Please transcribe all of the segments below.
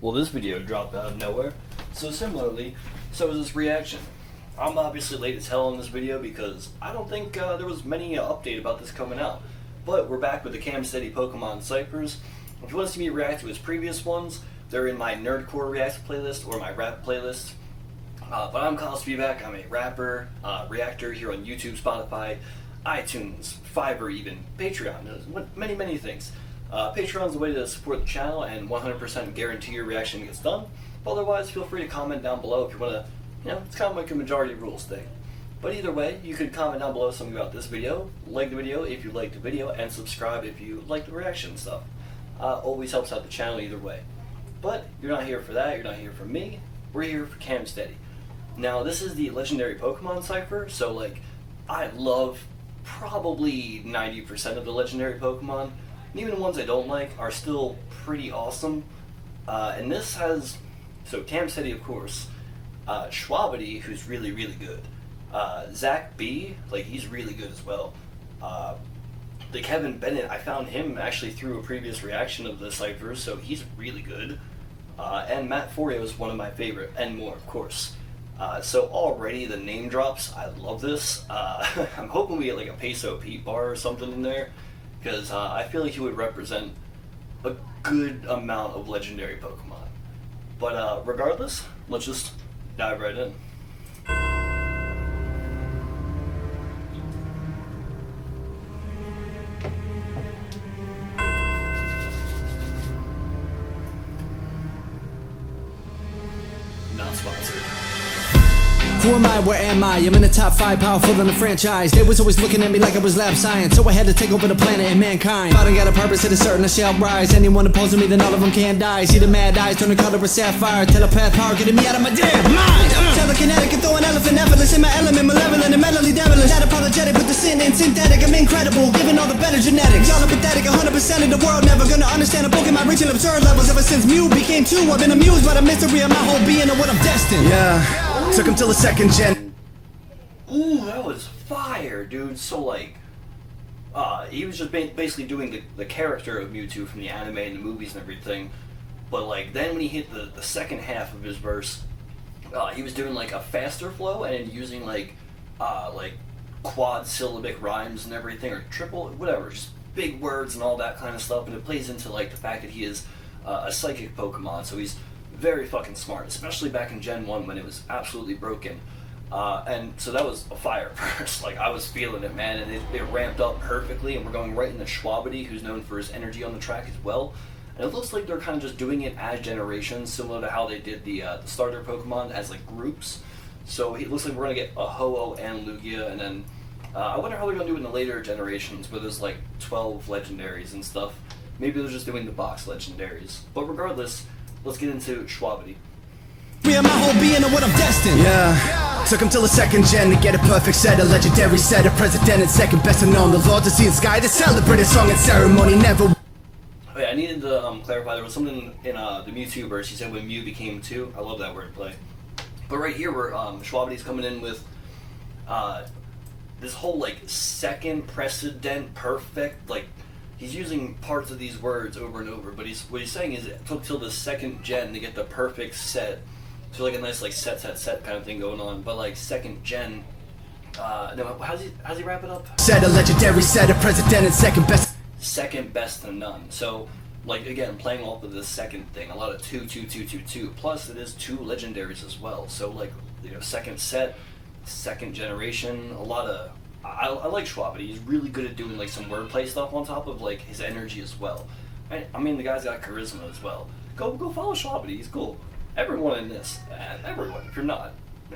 Well, this video dropped out of nowhere, so similarly, so is this reaction. I'm obviously late as hell on this video because I don't think there was many update about this coming out. But we're back with the Cam Steady Pokemon Cyphers. If you want to see me react to his previous ones, they're in my Nerdcore React playlist or my rap playlist. But I'm Kyle Spivak. I'm a rapper, reactor here on YouTube, Spotify, iTunes, Fiverr even, Patreon, many things. Patreon's the way to support the channel and 100% guarantee your reaction gets done. But otherwise, feel free to comment down below if you want to, it's kind of like a majority rules thing. But either way, you could comment down below something about this video, like the video if you liked the video, and subscribe if you like the reaction stuff. Always helps out the channel either way. But you're not here for that, you're not here for me, we're here for Cam Steady. Now this is the legendary Pokemon Cypher, so I love probably 90% of the legendary Pokemon. And even the ones I don't like are still pretty awesome. And this has, so Cam Steady of course, Schwabity, who's really good. Zach B, he's really good as well. The Kevin Bennett, I found him actually through a previous reaction of the Cyphers, so he's really good. And Matt Forio is one of my favorite, and more of course. So already the name drops, I love this. I'm hoping we get a Peso Pete bar or something in there, because I feel like he would represent a good amount of legendary Pokemon. But regardless, let's just dive right in. Not sponsored. Who am I? Where am I? I'm in the top 5, powerful than the franchise. They was always looking at me like I was lab science, so I had to take over the planet and mankind. If I don't got a purpose, it is certain I shall rise. Anyone opposing me, then all of them can't die. See the mad eyes turn the color of sapphire. Telepath power getting me out of my damn mind. Telekinetic and throw an elephant effortless in my element, malevolent and mentally devilish. Not apologetic, but the sin and synthetic. I'm incredible, given all the better genetics. Y'all are pathetic, 100% of the world never gonna understand a book in my reaching absurd levels. Ever since Mew became 2, I've been amused by the mystery of my whole being and what I'm destined. Yeah, took him till the second gen. Ooh, that was fire, dude. So he was just basically doing the character of Mewtwo from the anime and the movies and everything. But then when he hit the second half of his verse, he was doing a faster flow and using quad syllabic rhymes and everything, or triple, whatever, just big words and all that kind of stuff. And it plays into the fact that he is a psychic Pokemon, so he's very fucking smart, especially back in Gen 1 when it was absolutely broken. And so that was a fire verse. I was feeling it, man, and it ramped up perfectly, and we're going right into Schwabity, who's known for his energy on the track as well. And it looks like they're kind of just doing it as generations, similar to how they did the starter Pokemon as groups. So it looks like we're going to get a Ho-Oh and Lugia, and then I wonder how they're going to do it in the later generations, where there's 12 legendaries and stuff. Maybe they're just doing the box legendaries. But regardless, let's get into Schwabity. We are my whole being and what I'm destined. Yeah, took him till the second gen to get a perfect set, a legendary set, a president and second best and known. The Lord to see the sky to celebrate a song and ceremony never. Oh yeah, I needed to clarify, there was something in the Mewtwo verse. He said when Mew became 2. I love that wordplay. But right here where Schwabity's coming in with this whole second precedent perfect, he's using parts of these words over and over, but what he's saying is it took till the second gen to get the perfect set. So a nice set kind of thing going on, but second gen. No, how's he wrap it up? Set a legendary set, a president and second best. Second best to none. So again, playing off of the second thing, a lot of 2. Plus it is 2 legendaries as well. So second set, second generation. A lot of I like Schwabity. He's really good at doing some wordplay stuff on top of his energy as well. I mean the guy's got charisma as well. Go follow Schwabity. He's cool. Everyone in this, everyone. If you're not,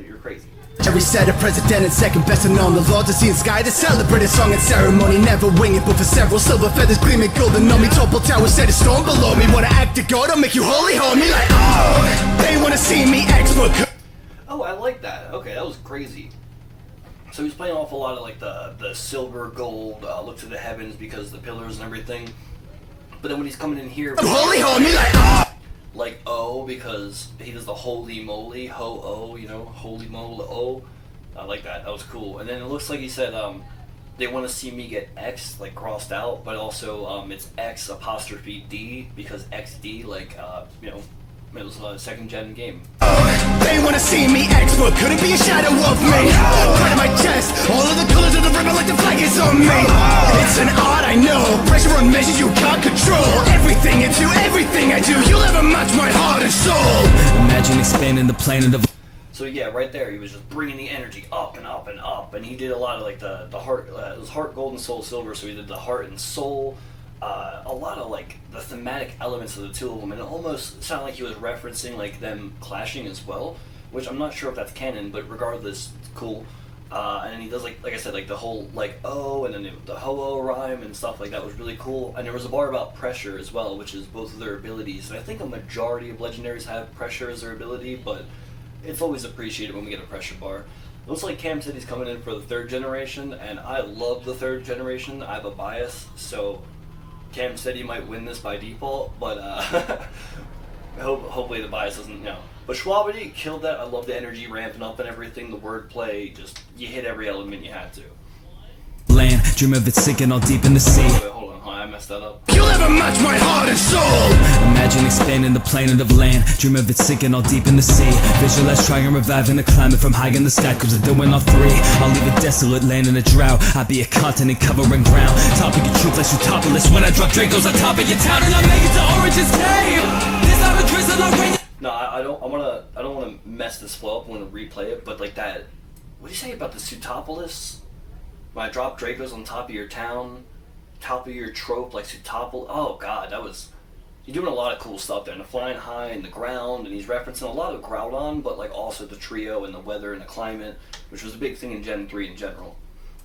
you're crazy. Every set a president and second best and known. The Lord to see the sky to celebrate a song and ceremony. Never wing it, but for several silver feathers gleaming golden on me. Topple towers set a storm below me. Wanna act a god, I'll make you holy, homie. Oh, they wanna see me expert. Oh, I like that. Okay, that was crazy. So he's playing off a lot of the silver, gold, look to the heavens because the pillars and everything. But then when he's coming in here, I'm holy, homie, oh, because he does the holy moly, ho-oh, holy moly, oh. I like that. That was cool. And then it looks like he said, they want to see me get X, crossed out, but also, it's X apostrophe D, because XD, It was a second gen game. They wanna see me expert, couldn't be a shadow of me. Right in my chest, all of the colors of the ribbon like the flag is on me. It's an art, I know, pressure on measures you can't control. Everything into everything I do, you'll never match my heart and soul. Imagine expanding the planet of. So yeah, right there, he was just bringing the energy up and up and up, and he did a lot of like the heart. It was heart, gold, and soul, silver. So he did the heart and soul. A lot of like the thematic elements of the two of them, and it almost sounded like he was referencing like them clashing as well, which I'm not sure if that's canon, but regardless, it's cool. And then he does like I said, like the whole like oh, and then the ho-oh rhyme and stuff like that was really cool. And there was a bar about pressure as well, which is both of their abilities. And I think a majority of legendaries have pressure as their ability, but it's always appreciated when we get a pressure bar. It looks like Cam said he's coming in for the third generation, and I love the third generation. I have a bias, so Cam said he might win this by default, but hopefully the bias doesn't, But Schwabity killed that. I love the energy ramping up and everything, the wordplay, just, you hit every element you had to. Land, dream of it sinking all deep in the sea. Wait, hold on, I messed that up. You'll never match my heart and soul. Imagine expanding the planet of land, dream of it sinking all deep in the sea. Visualize trying reviving the climate from high in the sky, cause I'm doing all three. I'll leave a desolate land in a drought. I'll be a continent covering ground. Topic your truth like Utopolis. When I drop Dracos on top of your town, and I make it to Orange's Cave. This time a drizzle, I rain. No, I don't wanna mess this flow up. I wanna replay it, but like that, what do you say about the Sutopolis? When I drop Dracos on top of your town, top of your trope, like Sutopolis. Oh god, you're doing a lot of cool stuff there. And the flying high in the ground, and he's referencing a lot of Groudon, but like also the trio and the weather and the climate, which was a big thing in Gen 3 in general.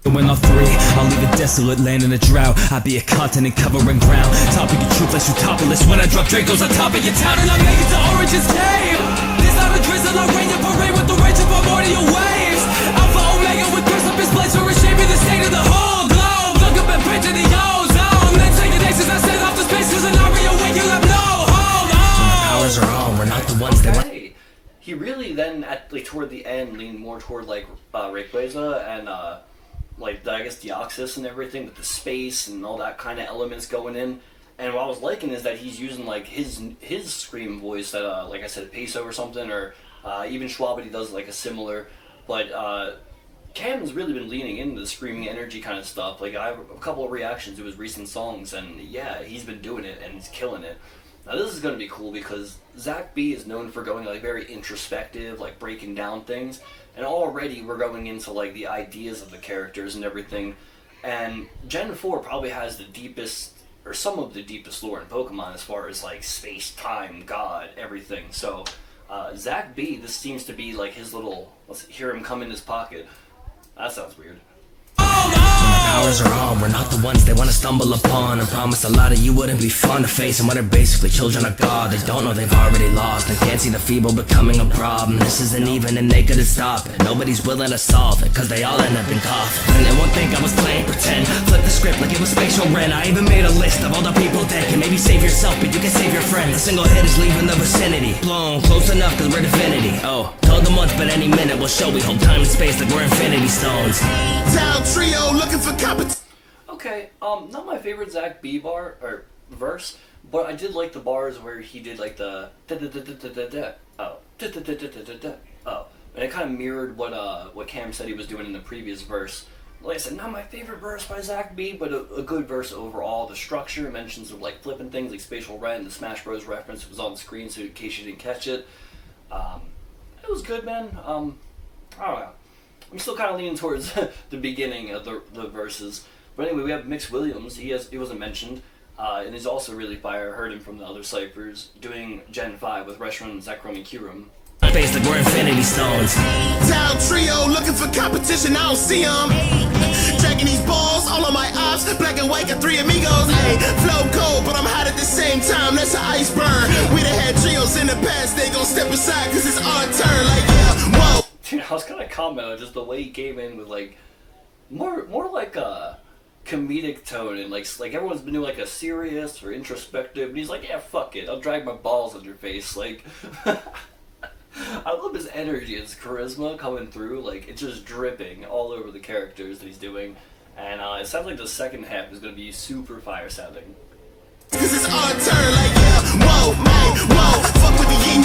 When all three, I'll leave a desolate land in a drought. I'll be a continent covering ground. Topic your truth like Utopolis. When I drop Dracos on top of your town, and I make it to Orange's Cave. This time a drizzle, I rain your parade with the rage of primordial waves. Alpha Omega with burst up his blades for reshaping the state of the whole globe. Look up and print to the ozone. Then take an aces, I set off the spaces, and I reawake, you'll have no hold on. Powers are on, we're not the ones they want. He really then, toward the end, leaned more toward like Rayquaza and like I guess Deoxys and everything, with the space and all that kind of elements going in. And what I was liking is that he's using like his scream voice that like I said, Peso or something, or even Schwabity does like a similar. But Cam's really been leaning into the screaming energy kind of stuff. Like I have a couple of reactions to his recent songs, and yeah, he's been doing it and he's killing it. Now this is going to be cool because Zach B is known for going like very introspective, like breaking down things, and already we're going into like the ideas of the characters and everything. And Gen 4 probably has the deepest, or some of the deepest lore in Pokemon as far as like space, time, God, everything. So Zach B, this seems to be like his little, let's hear him come in his pocket. That sounds weird. Powers are on, we're not the ones they want to stumble upon. And promise a lot of you wouldn't be fun to face. And when they're basically children of God, they don't know they've already lost and can't see the feeble becoming a problem. This isn't even and they couldn't stop it. Nobody's willing to solve it, cause they all end up in coffin. And they won't think I was playing pretend. Flip the script like it was spatial rent. I even made a list of all the people that can maybe save yourself, but you can save your friends. A single hit is leaving the vicinity. Blown close enough cause we're divinity. Oh, told the month but any minute will show we hold time and space like we're infinity stones. Down trio looking for competition. Okay, not my favorite Zach B bar or verse, but I did like the bars where he did like the oh, and it kind of mirrored what Cam said he was doing in the previous verse. Like I said, not my favorite verse by Zach B, but a good verse overall. The structure, mentions of like flipping things like Spatial Rent, the Smash Bros reference was on the screen, so in case you didn't catch it, it was good, man. I don't know. I'm still kind of leaning towards the beginning of the verses. But anyway, we have Mix Williams. He wasn't mentioned, and he's also really fire. I heard him from the other ciphers doing Gen 5 with Reshiram, Zekrom, and Kyurem. Face like we're infinity stones. Down trio looking for competition, I don't see them. Dragging these balls, all of my ops, black and white got three amigos. Ay, flow cold, but I'm hot at the same time. That's an iceberg. We done had trios in the past, they gon' step aside, cause it's our turn. Like yeah, whoa. Dude, I was gonna comment on just the way he came in with like more like a comedic tone, and like everyone's been doing like a serious or introspective, and he's like, yeah, fuck it, I'll drag my balls on your face. Like I love his energy, his charisma coming through. Like it's just dripping all over the characters that he's doing, and it sounds like the second half is gonna be super fire sounding. Cause it's our turn, like yeah, whoa, man, whoa, fuck with the yin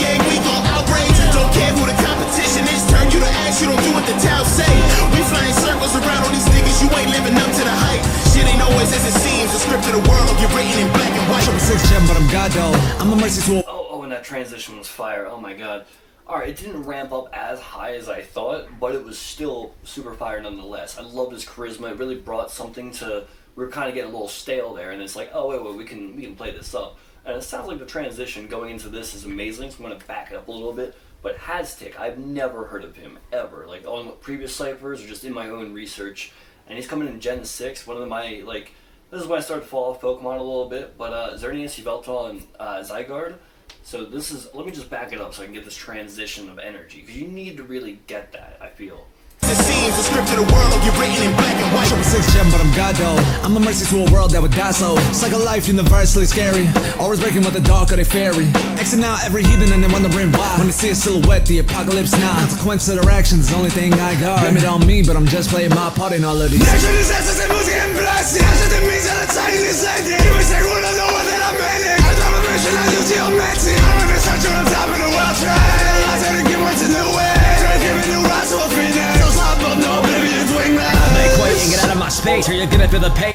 that transition was fire. Oh my god. Alright, it didn't ramp up as high as I thought, but it was still super fire nonetheless. I loved his charisma. It really brought something to... We were kind of getting a little stale there, and it's like, oh wait, we can play this up. And it sounds like the transition going into this is amazing, so I'm going to back it up a little bit. But Haztik, I've never heard of him, ever. Like, on previous Cyphers or just in my own research. And he's coming in Gen 6, one of my, like... This is when I started to fall off Pokemon a little bit, but is there any Veltal and Zygarde? So this is... Let me just back it up so I can get this transition of energy, because you need to really get that, I feel. The scenes, the script of the world, you're written in black and white. 6 gem, but I'm God though. I'm a mercy to a world that would die slow. It's like a life universally scary. Always breaking with the dark or they fairy. Xing out every heathen and then wondering why. When they see a silhouette, the apocalypse now. Consequence of their actions is the only thing I got. Blame it on me, but I'm just playing my part in all of these. Get out of my space or you're gonna feel the pain.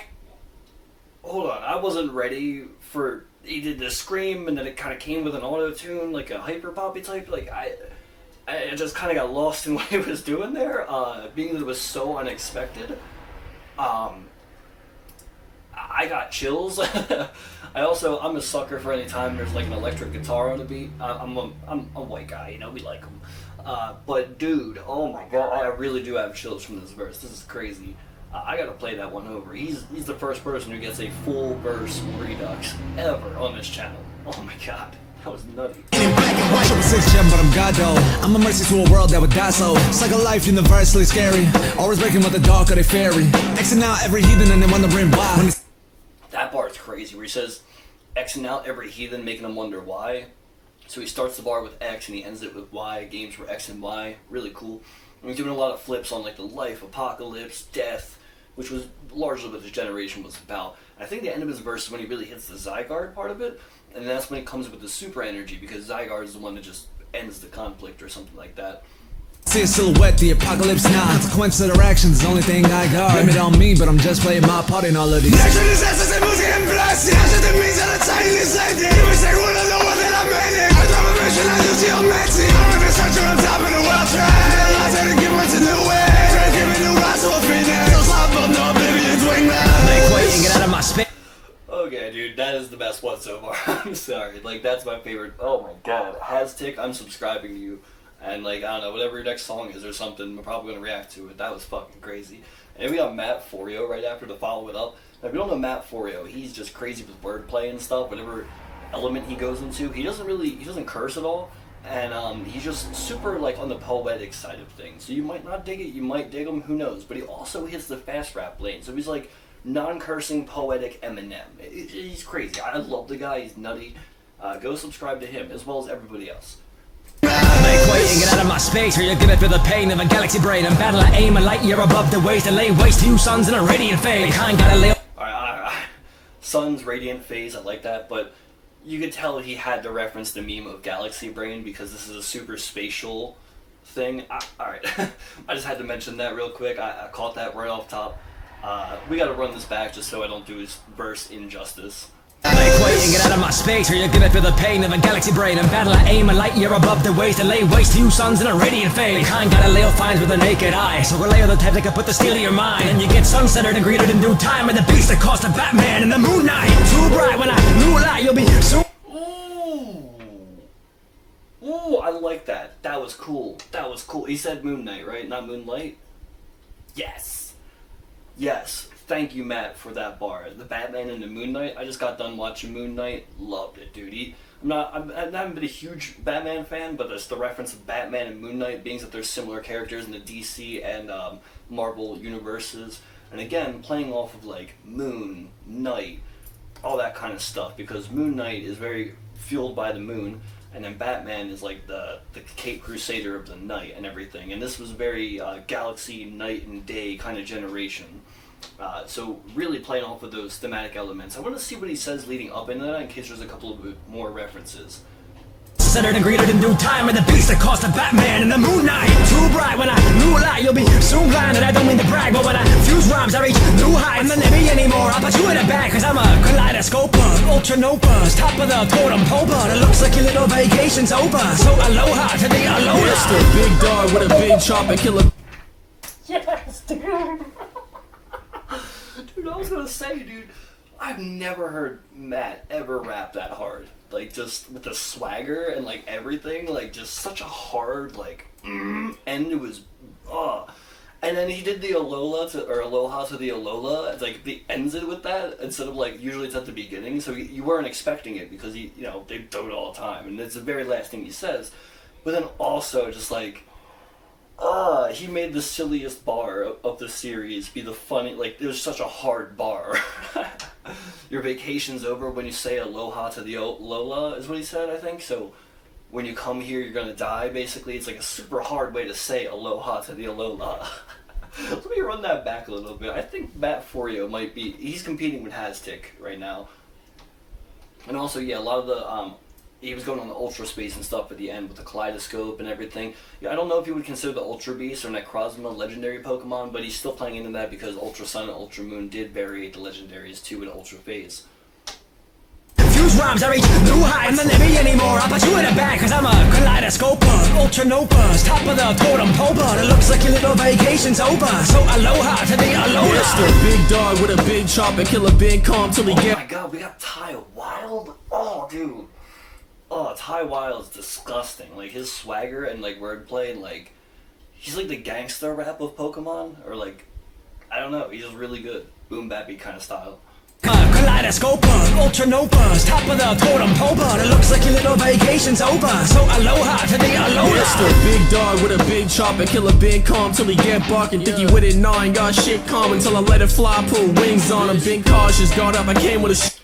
Hold on, I wasn't ready for... He did the scream and then it kind of came with an auto-tune, like a hyper poppy type. Like, I just kind of got lost in what he was doing there, being that it was so unexpected. I got chills. I'm a sucker for any time there's like an electric guitar on the beat. I'm a white guy, you know, we like them. But dude, oh my god, I really do have chills from this verse. This is crazy. I gotta play that one over. He's the first person who gets a full verse redux ever on this channel. Oh my god, that was nutty. 6 gem, but I'm God though. I'm a mercy to a world that would die slow. It's like a life universally scary. Always breaking with the dark or they fairy. Xing out every heathen and then wondering why. That bar is crazy where he says Xing out every heathen, making them wonder why. So he starts the bar with X and he ends it with Y. Games were X and Y. Really cool. And he's doing a lot of flips on like the life, apocalypse, death, which was largely what this generation was about. I think the end of his verse is when he really hits the Zygarde part of it, and that's when it comes with the super energy, because Zygarde is the one that just ends the conflict or something like that. See a silhouette, the apocalypse now. Consequence of their actions is the only thing I got. Blame it on me, but I'm just playing my part in all of these. Get out of my space. Okay, dude, that is the best one so far. I'm sorry, like that's my favorite. Oh my god, Haztik, I'm subscribing to you, and like I don't know, whatever your next song is or something, I'm probably gonna react to it. That was fucking crazy. And we got Matt Forio right after to follow it up. Now, if you don't know Matt Forio, he's just crazy with wordplay and stuff. Whatever element he goes into, he doesn't curse at all, and he's just super like on the poetic side of things. So you might not dig it, you might dig him, who knows? But he also hits the fast rap lane, so he's like non-cursing, poetic Eminem. He's crazy. I love the guy. He's nutty. Go subscribe to him, as well as everybody else. Get out of my space or you're gonna feel the pain of a galaxy brain. I'm battle, I aim a light year above the waste and lay waste to you suns in a radiant phase. I gotta lay... Alright. Sun's radiant phase, I like that, but you could tell he had to reference the meme of galaxy brain because this is a super spatial thing. Alright, I just had to mention that real quick. I caught that right off top. We gotta run this back just so I don't do his verse injustice. Get out of my space or you're gonna feel the pain of a galaxy brain. I'm battle, I aim a light year above the waste and lay waste to you suns in a radiant phase. Kind Galileo finds with a naked eye, so relay the type that can put the steel to your mind. And you get sun-centered and greeted in due time with the beast that cost the Batman and the Moon Knight. Too bright when I moonlight, you'll be so... Ooh, I like that. That was cool. That was cool. He said Moon Knight, right? Not Moonlight? Yes. Yes. Thank you, Matt, for that bar. The Batman and the Moon Knight. I just got done watching Moon Knight. Loved it, dude. I haven't been a huge Batman fan, but the reference of Batman and Moon Knight being that they're similar characters in the DC and Marvel universes. And again, playing off of like Moon, Knight, all that kind of stuff, because Moon Knight is very fueled by the moon, and then Batman is like the Cape Crusader of the night and everything. And this was very galaxy, night and day kind of generation. So really playing off of those thematic elements. I want to see what he says leading up into that in case there's a couple of more references. centered and greeted in due time. And the beast that caused the Batman in the Moon Knight. Too bright when I new light, you'll be soon blind. And I don't mean to brag, but when I fuse rhymes, I reach new heights. And then there be anymore, I'll put you in a bag, cause I'm a kaleidoscoper, ultra novas, top of the totem pole. But it looks like your little vacation's over. So aloha to the aloha. It's the big dog with a big chopper, killer. Yes, dude. Dude, I was gonna say, dude, I've never heard Matt ever rap that hard. Like, just with the swagger and, like, everything. Like, just such a hard, like, and it was, And then he did the Alola or Aloha to the Alola. It's like, he ends it with that instead of, like, usually it's at the beginning. So you weren't expecting it because, they do it all the time. And it's the very last thing he says. But then also, just, like, he made the silliest bar of the series be the funny, like, it was such a hard bar. Your vacation's over when you say aloha to the Lola, is what he said, I think. So when you come here, you're gonna die, basically. It's like a super hard way to say aloha to the Alola. Let me run that back a little bit. I think Matt Forio might be, he's competing with Haztik right now. And also, yeah, a lot of the, he was going on the Ultra Space and stuff at the end with the Kaleidoscope and everything. Yeah, I don't know if you would consider the Ultra Beast or Necrozma legendary Pokemon, but he's still playing into that because Ultra Sun and Ultra Moon did variate the legendaries too in Ultra Phase. Fuse rhymes, I reach new heights. And then there be anymore, I'll put you in a bag, cause I'm a kaleidoscoper, ultra novas, top of the totem pole. But it looks like your little vacation's over. So aloha to the aloha. It's the big dog with a big chopper, killer big calm till he Oh my god, we got Ty Wild? Oh, dude. Oh, Ty Wild's disgusting. Like, his swagger and, like, wordplay and, like, he's like the gangster rap of Pokemon. Or, like, I don't know. He's just really good. Boom bappy kind of style. Kaleidoscoper, ultra novas, top of the totem pole. But it looks like your little vacation's over. So aloha to the aloha. It's the big dog with a big chopper, killer big calm till he get barking. Think he with it, nah, ain't got shit calm until I let it fly, pull wings on him. Big cautious, guard up, I came with a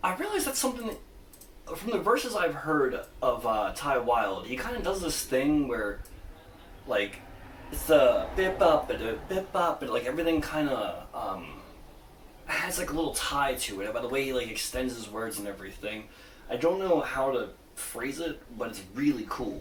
I realized that's something that, from the verses I've heard of Ty Wild, he kind of does this thing where, like, it's the bip bop and bip bop, and like everything kind of has like a little tie to it by the way he like extends his words and everything. I don't know how to phrase it, but it's really cool.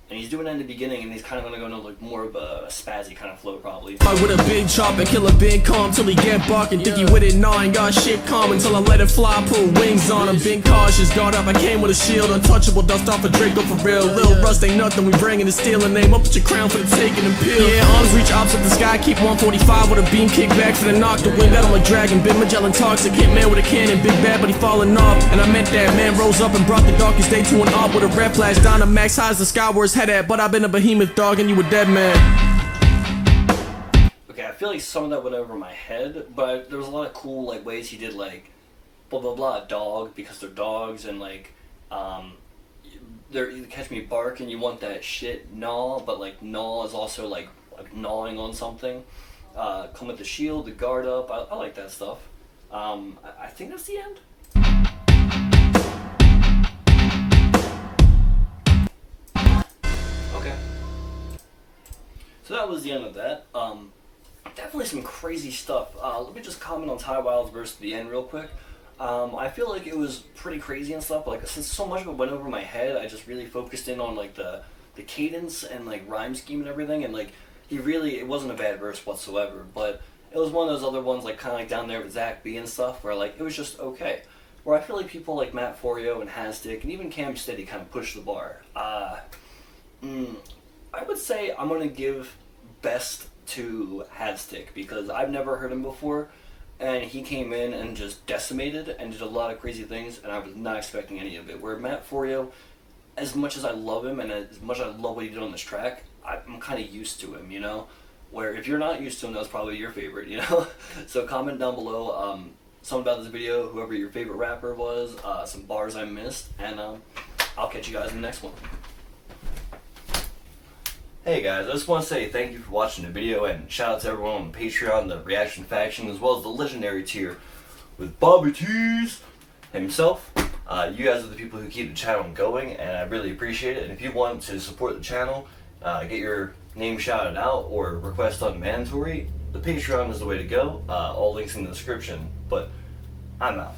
And he's doing that in the beginning, and he's kind of going to go into like more of a spazzy kind of flow, probably. with a big chopper, killer big calm till he get barking. Think he with it, nah, ain't got shit calm until I let it fly, pull wings on him. Big cautious, guard up, I came with a shield, untouchable, dust off a Draco for real. Lil Rust ain't nothing, we bringing the stealing name up at your crown for the taking and peel. Yeah, arms reach ops at the sky, keep 145 with a beam kick back for the knock. The wind that I'm like dragon, big Magellan toxic, hit man with a cannon, big bad but he falling off. And I meant that, man rose up and brought the darkest day to an op with a red flash. Dynamax high as the sky where his head at, but I've been a behemoth dog and you a dead man. Okay, I feel like some of that went over my head, but there was a lot of cool like ways he did like blah blah blah dog because they're dogs, and like you catch me barking, you want that shit gnaw, but like gnaw is also like gnawing on something. Come with the shield, the guard up. I like that stuff. I think that's the end. Okay. So that was the end of that. Definitely some crazy stuff. Let me just comment on Ty Wild's verse at the end real quick. I feel like it was pretty crazy and stuff, but like since so much of it went over my head, I just really focused in on like the cadence and like rhyme scheme and everything, and like it wasn't a bad verse whatsoever, but it was one of those other ones like kind of like down there with Zach B and stuff where like it was just okay. Where I feel like people like Matt Forio and Haztik and even Cam Steady kind of pushed the bar. I would say I'm going to give best to Haztik because I've never heard him before, and he came in and just decimated and did a lot of crazy things, and I was not expecting any of it. Where Matt Forio, as much as I love him and as much as I love what he did on this track, I'm kind of used to him, you know? Where if you're not used to him, that's probably your favorite, you know? So comment down below something about this video, whoever your favorite rapper was, some bars I missed, and I'll catch you guys in the next one. Hey guys, I just want to say thank you for watching the video, and shout out to everyone on Patreon, the Reaction Faction, as well as the Legendary tier with Bobby Tees himself. You guys are the people who keep the channel going, and I really appreciate it. And if you want to support the channel, get your name shouted out or request on mandatory, the Patreon is the way to go. All links in the description, but I'm out.